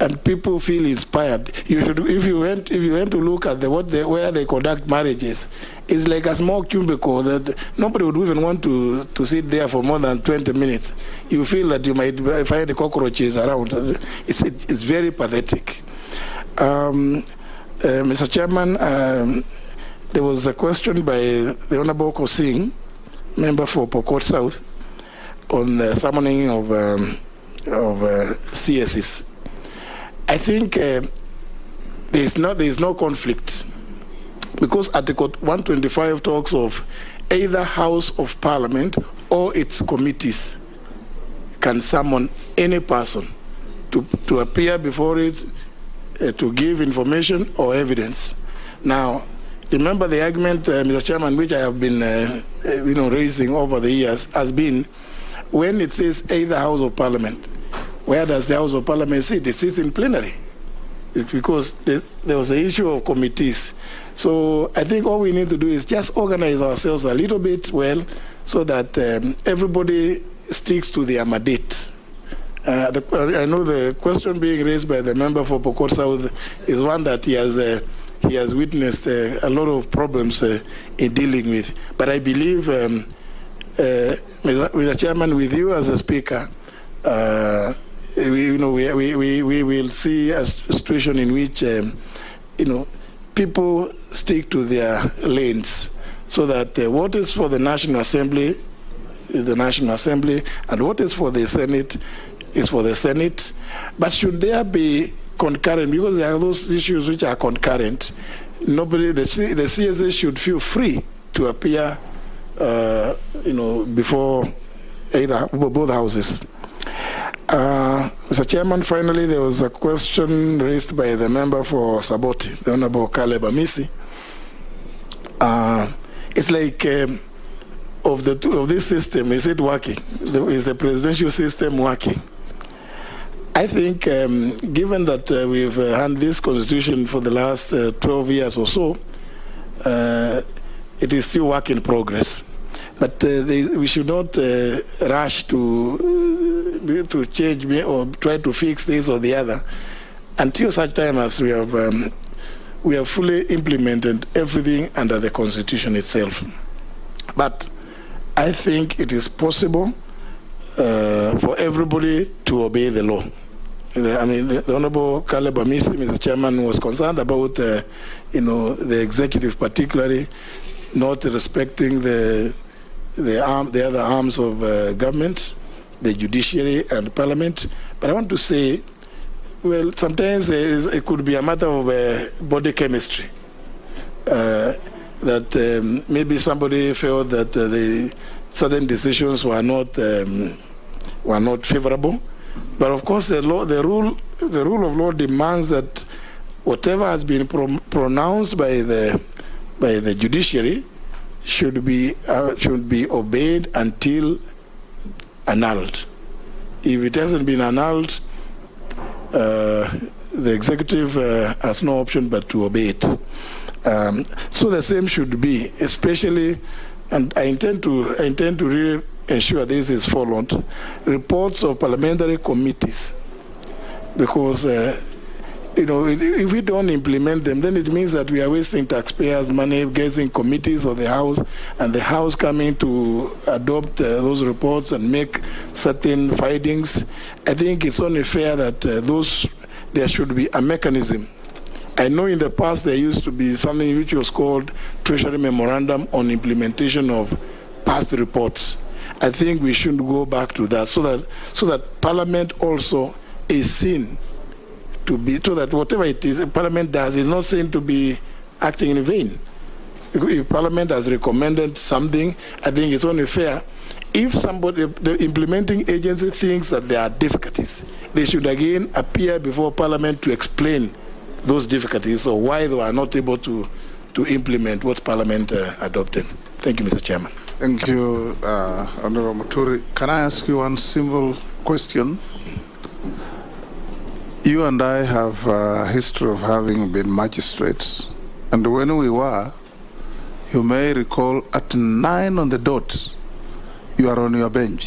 and people feel inspired. You should, if you went to look at where they conduct marriages, it's like a small cubicle that nobody would even want to sit there for more than 20 minutes. You feel that you might find the cockroaches around. It's very pathetic. Mr. Chairman, there was a question by the Honorable Kosing, member for Pokot South, on the summoning of CSs. I think there is no conflict, because Article 125 talks of either House of Parliament or its committees can summon any person to appear before it to give information or evidence. Now, remember the argument, Mr. Chairman, which I have been raising over the years, has been when it says either House of Parliament, where does the House of Parliament sit? It sits in plenary. It's because there was the issue of committees. So I think all we need to do is just organize ourselves a little bit well, so that everybody sticks to their mandate. I know the question being raised by the member for Pokot South is one that he has witnessed a lot of problems in dealing with. But I believe, Mr. Chairman, with you as a speaker, we will see a situation in which people stick to their lanes, so that what is for the National Assembly is the National Assembly, and what is for the Senate is for the Senate. But should there be concurrent, because there are those issues which are concurrent, the CSA should feel free to appear before both houses. Mr. Chairman, finally, there was a question raised by the member for Saboti, the Honorable Khamisi. It's like, of this system, is it working? Is the presidential system working? I think, given that we've had this constitution for the last 12 years or so, it is still work in progress. But we should not rush to change or try to fix this or the other until such time as we have fully implemented everything under the Constitution itself. But I think it is possible for everybody to obey the law. The Honorable Khamisi, Mr. Chairman, was concerned about the executive particularly not respecting the other arms of government, the judiciary and parliament. But I want to say, well, sometimes it could be a matter of body chemistry. That maybe somebody felt that certain decisions were not favorable. But of course, the rule of law demands that whatever has been pronounced by the judiciary should be obeyed until annulled. If it hasn't been annulled, the executive has no option but to obey it. So the same should be, especially, and I intend to really ensure this is followed, reports of parliamentary committees, because if we don't implement them, then it means that we are wasting taxpayers' money getting committees of the House, and the House coming to adopt those reports and make certain findings. I think it's only fair that there should be a mechanism. I know in the past there used to be something which was called Treasury Memorandum on Implementation of Past Reports. I think we should go back to that, so that Parliament also is seen to be, so that whatever it is Parliament does is not seen to be acting in vain. If Parliament has recommended something, I think it's only fair. If the implementing agency thinks that there are difficulties, they should again appear before Parliament to explain those difficulties or why they are not able to implement what Parliament adopted. Thank you, Mr. Chairman. Thank you, Honorable Muturi. Can I ask you one simple question? You and I have a history of having been magistrates, and when we were, you may recall, at 9 on the dot, you are on your bench.